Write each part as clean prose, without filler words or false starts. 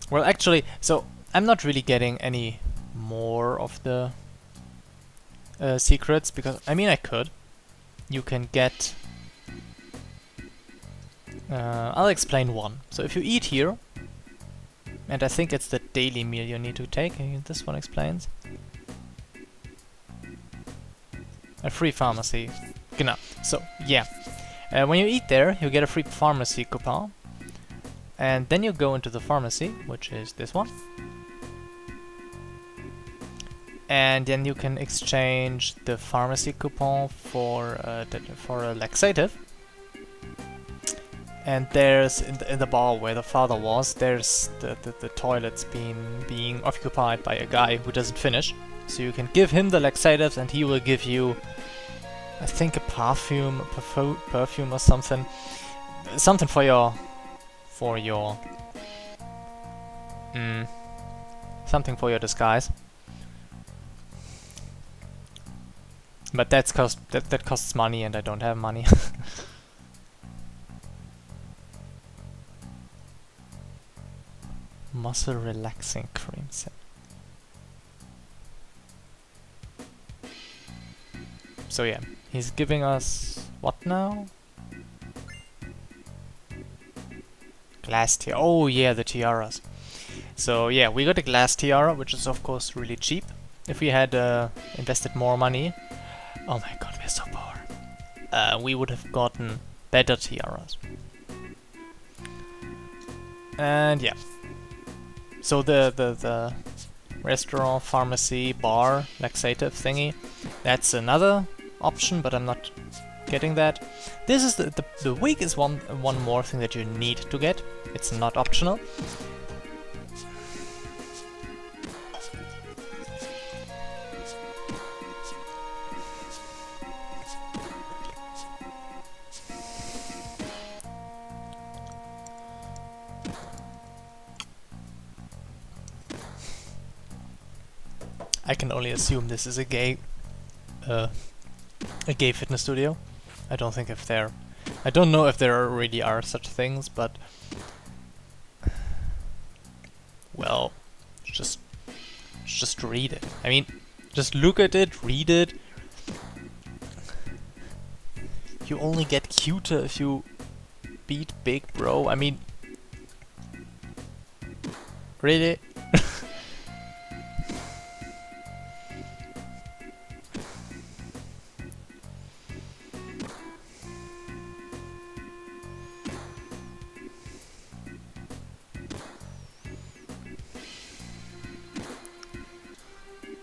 Well, actually, so I'm not really getting any more of the secrets because I mean I could. You can get. I'll explain one. So if you eat here, and I think it's the daily meal you need to take. This one explains. A free pharmacy. Genau. So yeah, when you eat there, you get a free pharmacy coupon, and then you go into the pharmacy, which is this one. And then you can exchange the pharmacy coupon for a laxative. And there's in the bar where the father was, there's the toilets being occupied by a guy who doesn't finish. So you can give him the laxatives, and he will give you, I think, a perfume or something for your something for your disguise. But that costs money, and I don't have money. Muscle relaxing cream set. So yeah, he's giving us what now? Glass tiara. Oh yeah, the tiaras. So yeah, we got a glass tiara, which is of course really cheap. If we had invested more money, oh my god, we're so poor. We would have gotten better tiaras. And yeah. So the restaurant, pharmacy, bar, laxative thingy, that's another option, but I'm not getting that. This is the wig is one more thing that you need to get. It's not optional. I can only assume this is a gay fitness studio. I don't think if there, I don't know if there really are such things, but well, just read it. I mean, just look at it, read it. You only get cuter if you beat Big Bro. I mean, really?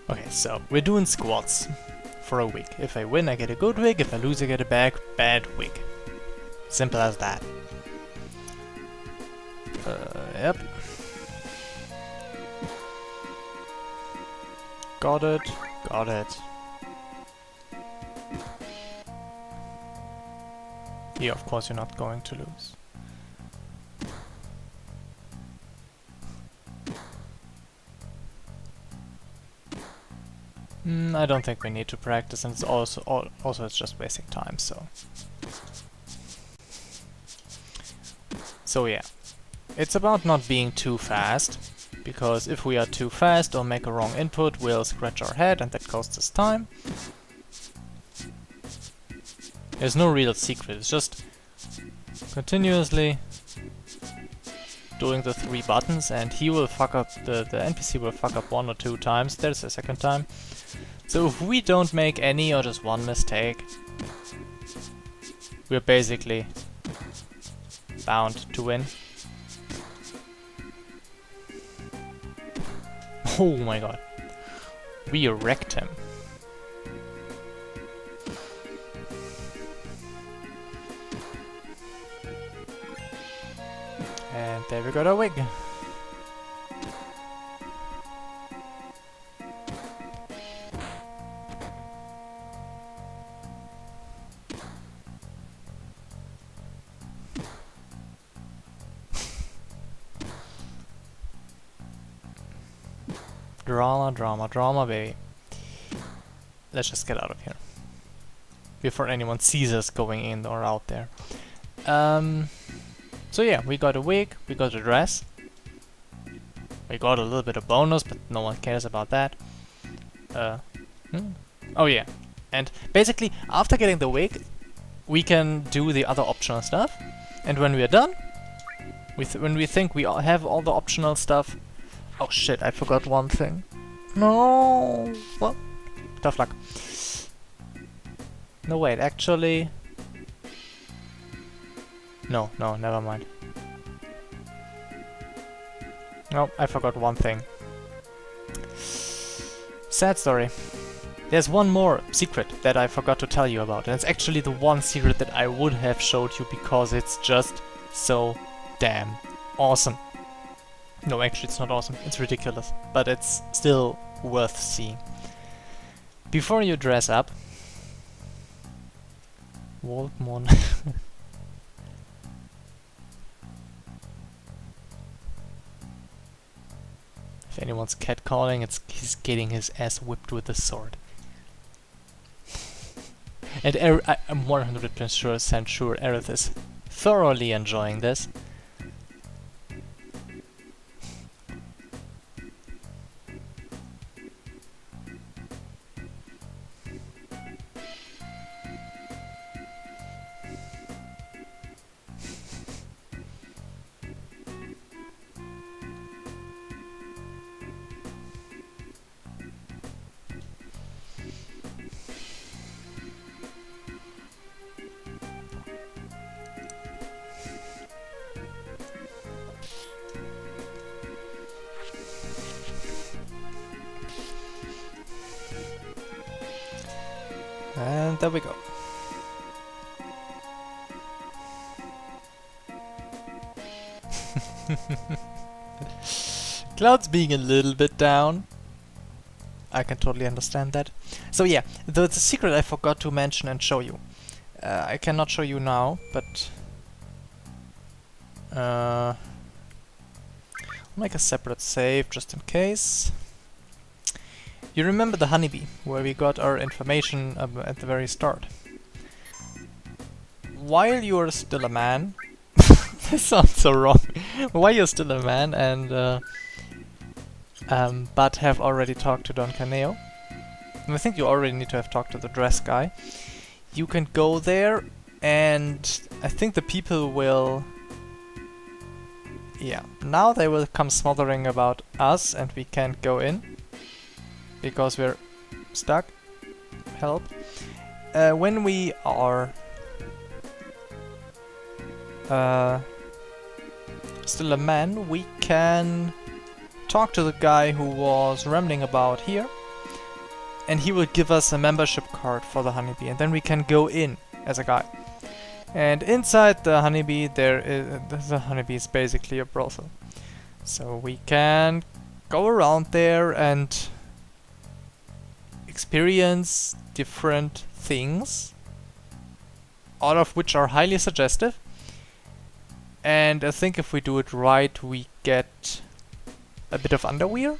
Okay, so we're doing squats for a week. If I win, I get a good wig. If I lose, I get a bad wig. Simple as that. Yep. Got it. Got it. Yeah, of course you're not going to lose. I don't think we need to practice, and it's also it's just wasting time. So yeah, it's about not being too fast, because if we are too fast or make a wrong input, we'll scratch our head, and that costs us time. There's no real secret. It's just continuously doing the 3 buttons, and he will fuck up, the NPC will fuck up 1 or 2 times. There's a second time. So if we don't make any or just one mistake, we're basically bound to win. Oh my god. We wrecked him. And there we got our wig. Drama, drama, drama, baby. Let's just get out of here before anyone sees us going in or out there. So yeah, we got a wig, we got a dress. We got a little bit of bonus, but no one cares about that. Oh yeah. And basically, after getting the wig, we can do the other optional stuff. And when we are done, when we think we all have all the optional stuff... Oh shit, I forgot one thing. No! Well, tough luck. No, wait, actually... No, never mind. No, I forgot one thing. Sad story. There's one more secret that I forgot to tell you about, and it's actually the one secret that I would have showed you because it's just so damn awesome. No, actually it's not awesome, it's ridiculous, but it's still worth seeing. Before you dress up... Waldmon... If anyone's catcalling, he's getting his ass whipped with a sword. And I'm 100% sure Aerith is thoroughly enjoying this. And there we go. Cloud's being a little bit down. I can totally understand that. So yeah, the secret I forgot to mention and show you. I cannot show you now, but... I'll make a separate save just in case. You remember the honeybee, where we got our information at the very start. While you're still a man... This sounds so wrong. While you're still a man and... but have already talked to Don Caneo, and I think you already need to have talked to the dress guy, you can go there and I think the people will... Yeah, now they will come smothering about us and we can't go in. Because we're stuck. Help. When we are still a man, we can talk to the guy who was rambling about here, and he will give us a membership card for the honeybee, and then we can go in as a guy. And inside the honeybee, the honeybee is basically a brothel. So we can go around there and experience different things, all of which are highly suggestive. And I think if we do it right, we get a bit of underwear.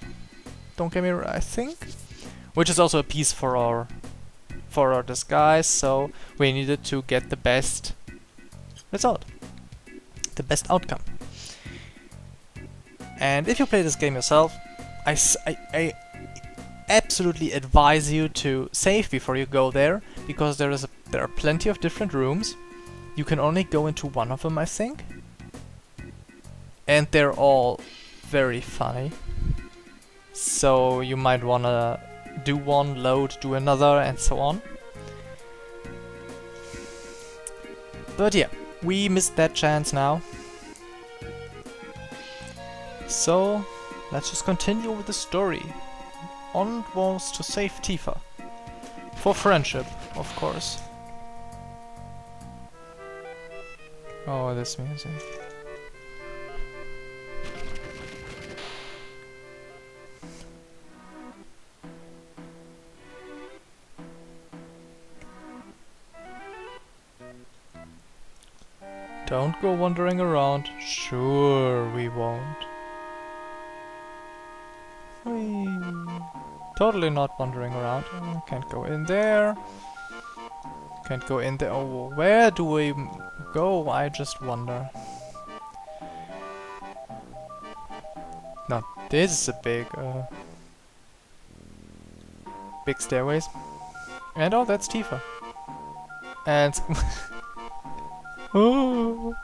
Don't get me wrong, I think, which is also a piece for our disguise. So we needed to get the best result, the best outcome. And if you play this game yourself, I absolutely advise you to save before you go there, because there are plenty of different rooms. You can only go into one of them, I think, and they're all very funny. So you might wanna do one, load, do another, and so on. But yeah, we missed that chance now. So let's just continue with the story. On was to save Tifa. For friendship, of course. Oh, this music. Don't go wandering around. Sure, we won't. Whee. Totally not wandering around. Can't go in there. Can't go in there. Oh, where do we go? I just wonder. Now this is a big stairways. And oh, that's Tifa. And oh.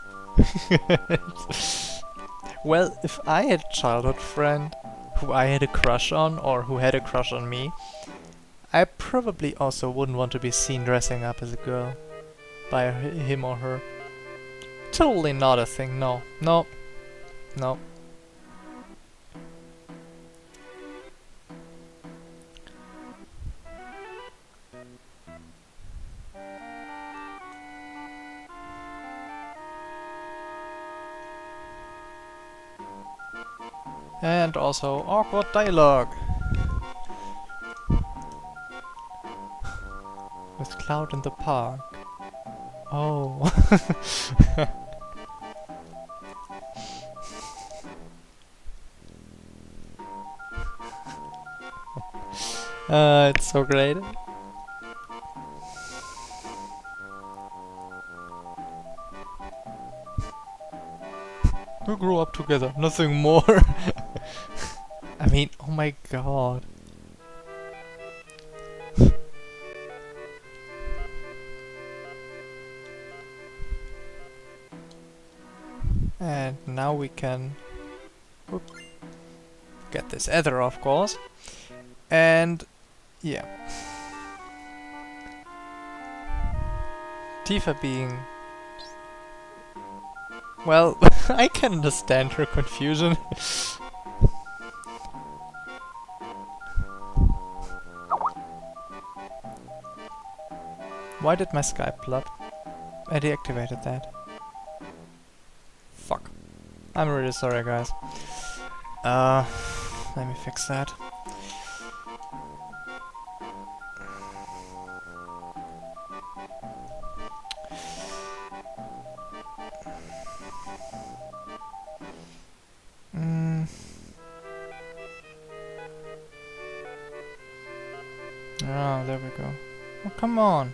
Well, if I had a childhood friend who I had a crush on, or who had a crush on me, I probably also wouldn't want to be seen dressing up as a girl by him or her. Totally not a thing, no. No. No. And also awkward dialogue. With Cloud in the park. Oh. It's so great. We grew up together, nothing more. I mean, oh my god. And now we can get this ether, of course. And yeah. Tifa being... Well, I can understand her confusion. Why did my Skype plop? I deactivated that. Fuck. I'm really sorry, guys. Let me fix that. Oh, there we go. Oh, come on.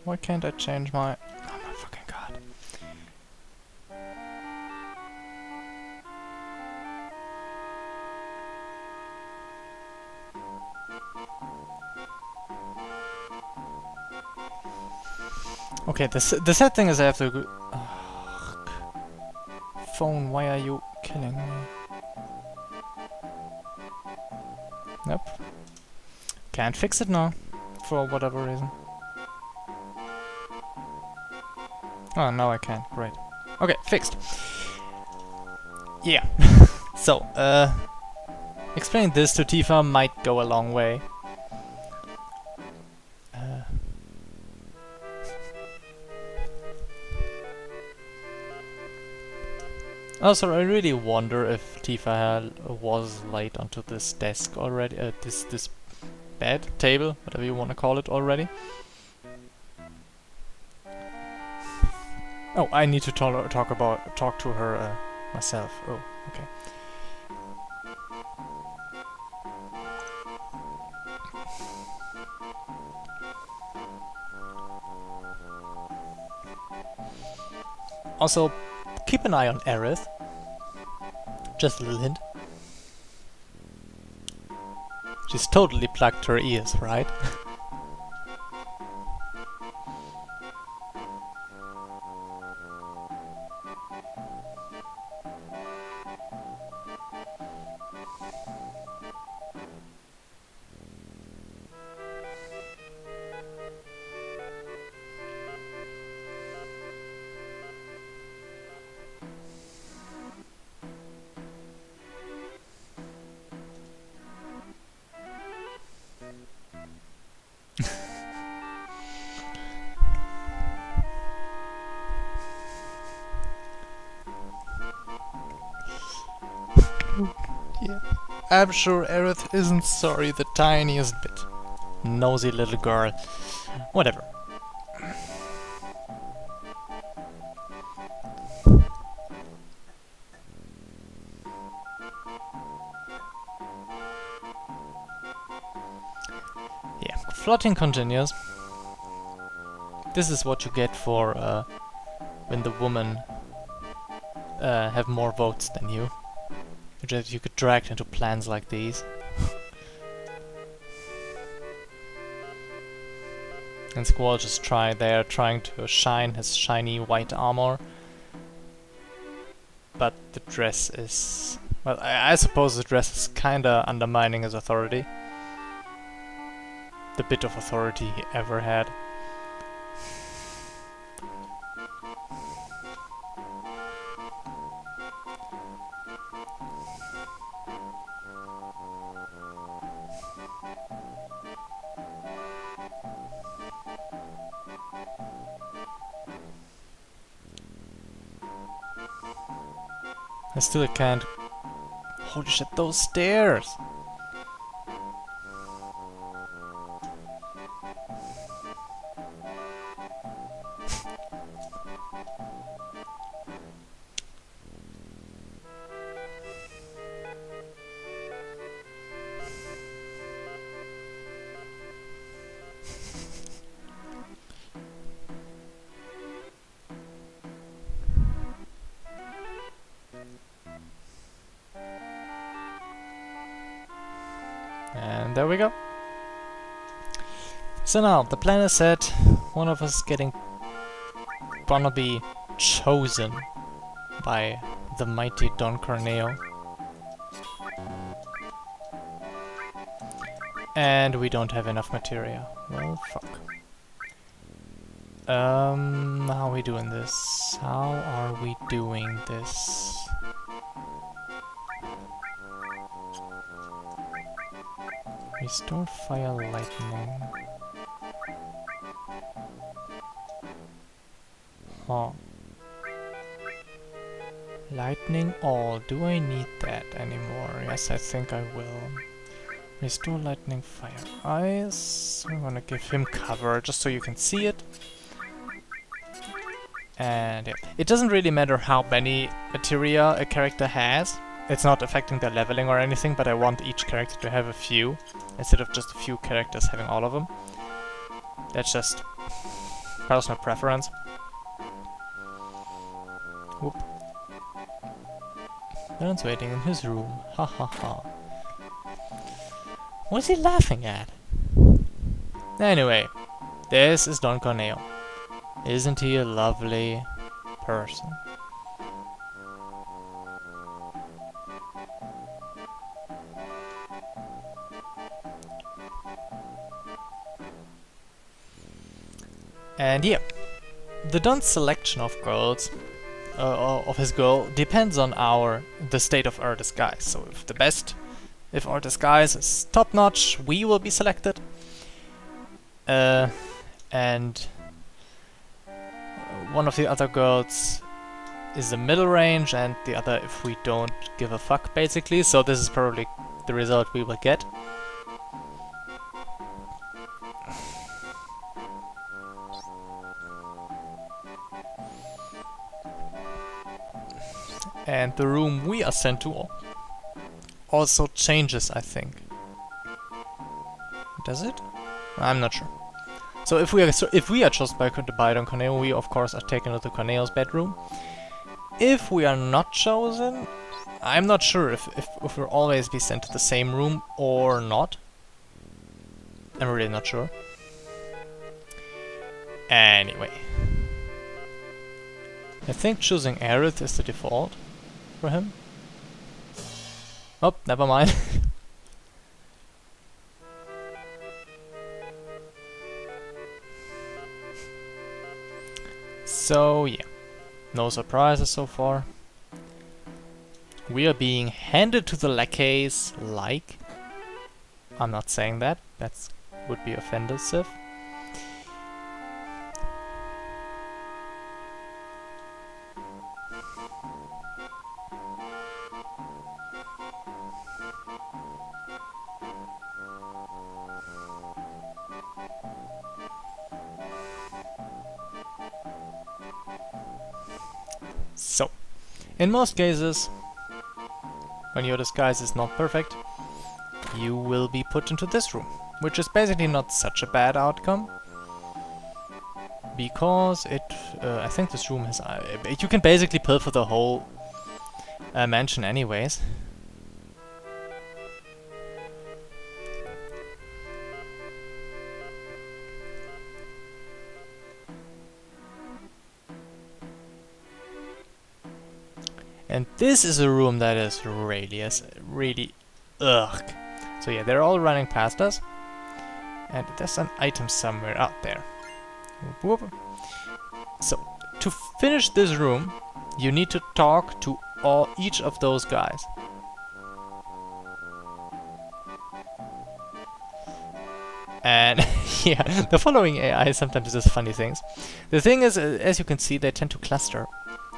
Why can't I change my... Oh my fucking god. Okay, the sad thing is I have to go... Ugh. Phone, why are you killing me? Nope. Can't fix it now, for whatever reason. Oh, now I can. Great. Okay, fixed. Yeah. So, explaining this to Tifa might go a long way. Also, I really wonder if Tifa was laid onto this desk already, this bed, table, whatever you want to call it already. Oh, I need to talk to her myself. Oh, okay. Also, keep an eye on Aerith. Just a little hint. She's totally plugged her ears, right? Yeah. I'm sure Aerith isn't sorry the tiniest bit. Nosy little girl. Whatever. Yeah, plotting continues. This is what you get for when the women have more votes than you. You get dragged into plans like these. And Squall just trying to shine his shiny white armor. But the dress is... well, I suppose the dress is kinda undermining his authority. The bit of authority he ever had. I still can't... holy shit, those stairs! And there we go. So now, the plan is set. One of us gonna be chosen by the mighty Don Corneo. And we don't have enough materia. Well, fuck. How are we doing this? How are we doing this? Restore fire lightning. Huh. Lightning all. Do I need that anymore? Yes, I think I will. Restore lightning fire ice. I'm gonna give him cover just so you can see it. And yeah, it doesn't really matter how many materia a character has. It's not affecting their leveling or anything, but I want each character to have a few, instead of just a few characters having all of them. That's just personal preference. Whoop. Baron's waiting in his room. Ha ha ha. What's he laughing at? Anyway, this is Don Corneo. Isn't he a lovely person? And yeah, the Don's selection of girls, of his girl, depends on the state of our disguise. So if our disguise is top notch, we will be selected. And one of the other girls is the middle range, and the other if we don't give a fuck, basically. So this is probably the result we will get. And the room we are sent to also changes, I think. Does it? I'm not sure. So if we are chosen by Don Corneo, we of course are taken to Corneo's bedroom. If we are not chosen, I'm not sure if we'll always be sent to the same room or not. I'm really not sure. Anyway. I think choosing Aerith is the default for him. Oh, never mind. So yeah, no surprises so far. We are being handed to the lackeys like... I'm not saying that, that would be offensive. So, in most cases, when your disguise is not perfect, you will be put into this room, which is basically not such a bad outcome. because it... I think this room has... you can basically pilfer the whole mansion anyways. And this is a room that is really ugh. So yeah, they're all running past us. And there's an item somewhere out there. Whoop, whoop. So, to finish this room, you need to talk to each of those guys. And yeah, the following AI sometimes does funny things. The thing is, as you can see, they tend to cluster.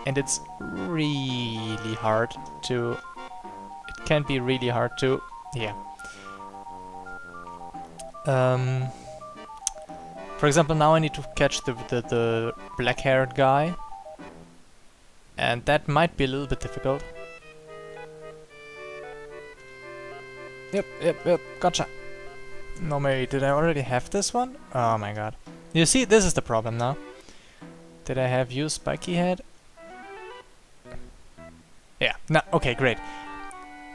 And it's really hard to... It can be really hard to... Yeah. For example, now I need to catch the black-haired guy. And that might be a little bit difficult. Yep, gotcha. No, maybe, did I already have this one? Oh my god. You see, this is the problem now. Did I have you, Spiky Head? Yeah, no, okay, great.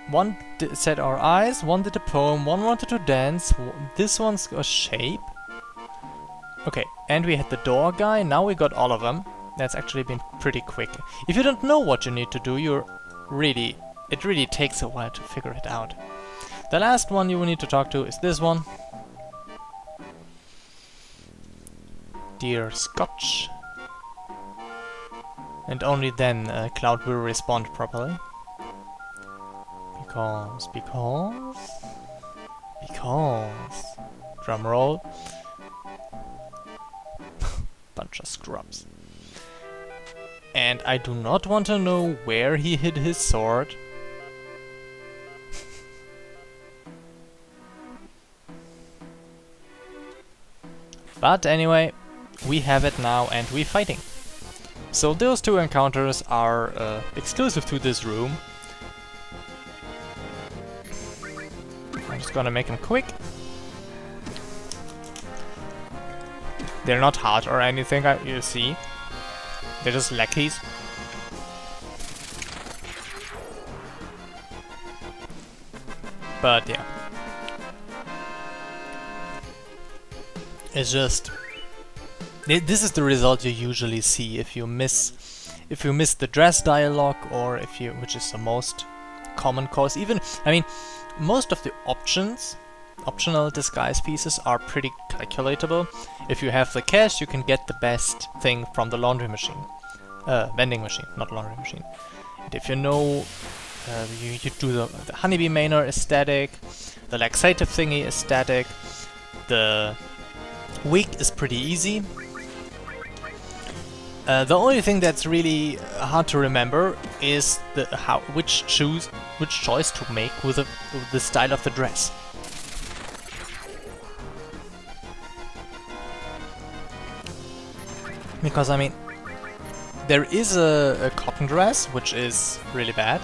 One said our eyes, one did a poem, one wanted to dance, this one's a shape. Okay, and we had the door guy, now we got all of them. That's actually been pretty quick. If you don't know what you need to do, it really takes a while to figure it out. The last one you will need to talk to is this one. Dear Scotch. And only then Cloud will respond properly. Because... Drum roll. Bunch of scrubs. And I do not want to know where he hid his sword. But anyway, we have it now and we're fighting. So those two encounters are exclusive to this room. I'm just gonna make them quick. They're not hard or anything, you see. They're just lackeys. But yeah. It's just... This is the result you usually see if you miss the dress dialogue, or which is the most common cause. Even, I mean, most of the optional disguise pieces are pretty calculatable. If you have the cash, you can get the best thing from the laundry machine. Vending machine, not laundry machine. And if you know, you do the honeybee manor is static, the laxative thingy is static, the wig is pretty easy. The only thing that's really hard to remember is which choice to make with the style of the dress. Because I mean, there is a cotton dress, which is really bad.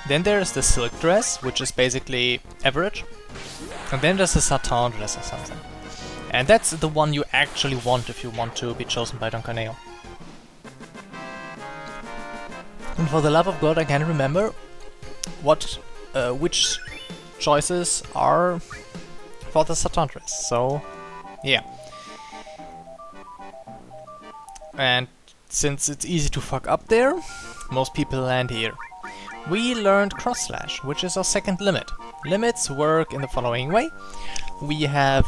Then there's the silk dress, which is basically average. And then there's the satin dress or something. And that's the one you actually want if you want to be chosen by Don Corneo. And for the love of God, I can't remember which choices are for the satin dress. So, yeah. And since it's easy to fuck up there, most people land here. We learned cross slash, which is our second limit. Limits work in the following way. We have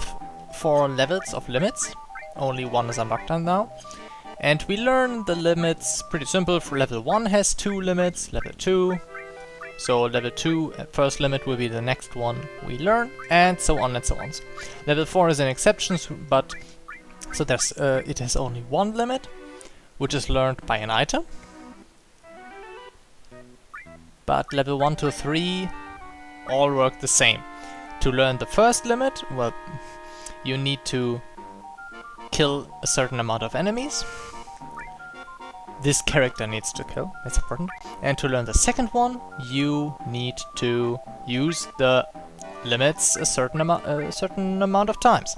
4 levels of limits, only one is unlocked now, and we learn the limits pretty simple. For level 1 has 2 limits, level 2, so level 2 first limit will be the next one we learn, and so on and so on. Level 4 is an exception, but so there's it has only 1 limit, which is learned by an item. But level 1 to 3 all work the same. To learn the first limit, well, you need to kill a certain amount of enemies. This character needs to kill, that's important. And to learn the second one, you need to use the limits a certain amount of times.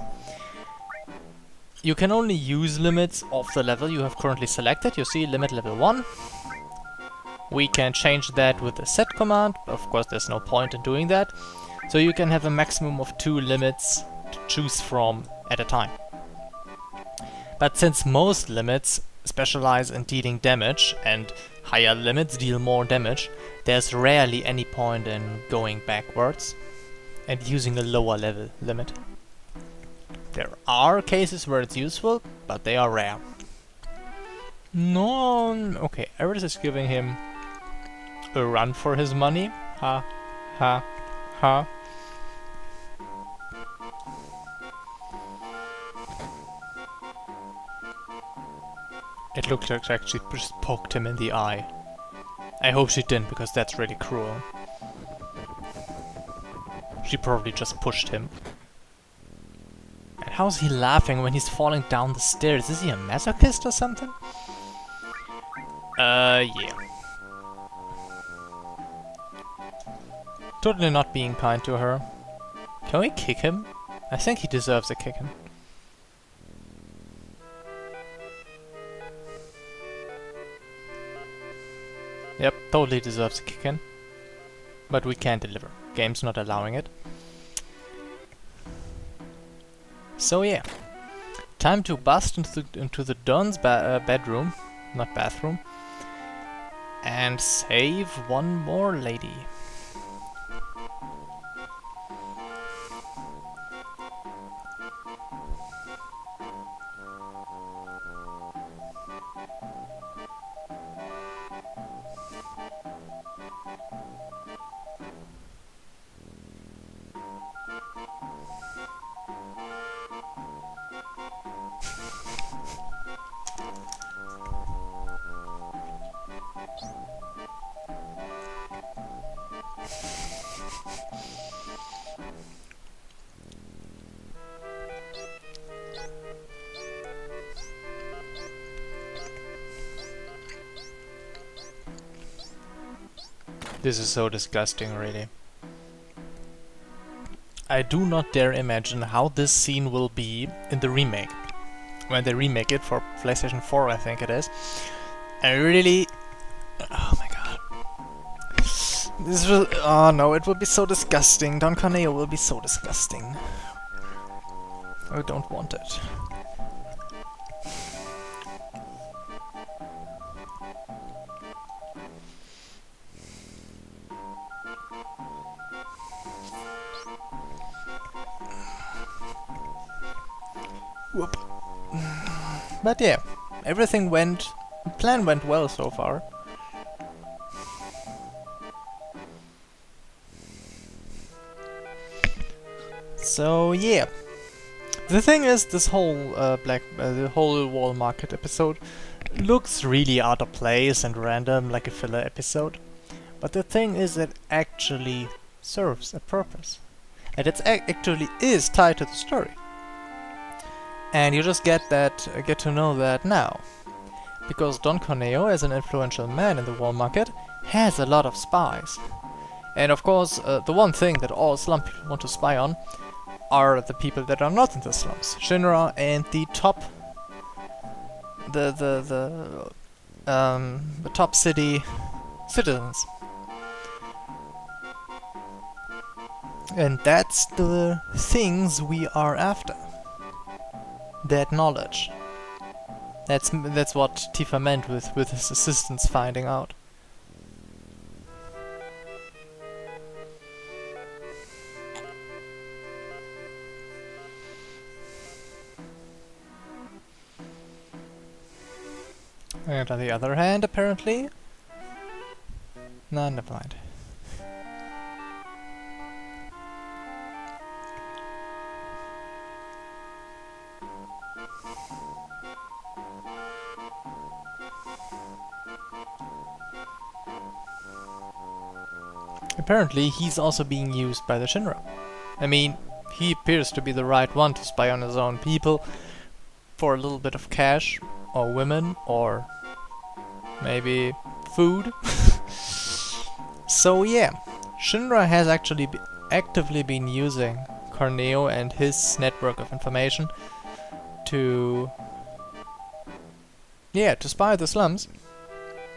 you can only use limits of the level you have currently selected. You see, limit level 1. We can change that with the set command. Of course, there's no point in doing that. So you can have a maximum of 2 limits to choose from at a time. But since most limits specialize in dealing damage and higher limits deal more damage, there's rarely any point in going backwards and using a lower level limit. There are cases where it's useful, but they are rare. No, okay, Eris is giving him a run for his money. Ha, ha, ha. It looked like she actually just poked him in the eye. I hope she didn't, because that's really cruel. She probably just pushed him. And how's he laughing when he's falling down the stairs? Is he a masochist or something? Yeah. Totally not being kind to her. Can we kick him? I think he deserves a kicking. Yep, totally deserves a kicking. But we can't deliver. Game's not allowing it. So yeah. Time to bust into the Don's bedroom. Not bathroom. And save one more lady. This is so disgusting, really. I do not dare imagine how this scene will be in the remake. When they remake it for PlayStation 4, I think it is. I really... Oh my god. This will... Oh no, it will be so disgusting. Don Corneo will be so disgusting. I don't want it. Whoop. But yeah, everything went... The plan went well so far. So yeah. The thing is, this whole the whole wall market episode looks really out of place and random, like a filler episode. But the thing is, it actually serves a purpose. And it actually is tied to the story. And you just get to know that now. Because Don Corneo, as an influential man in the wall market, has a lot of spies. And of course, the one thing that all slum people want to spy on are the people that are not in the slums. Shinra and the top... the top city citizens. And that's the things we are after. That knowledge. That's what Tifa meant with his assistants finding out. And on the other hand, apparently... No, never mind. Apparently, he's also being used by the Shinra. I mean, he appears to be the right one to spy on his own people for a little bit of cash, or women, or maybe food. So yeah, Shinra has actually actively been using Corneo and his network of information to... yeah, to spy the slums.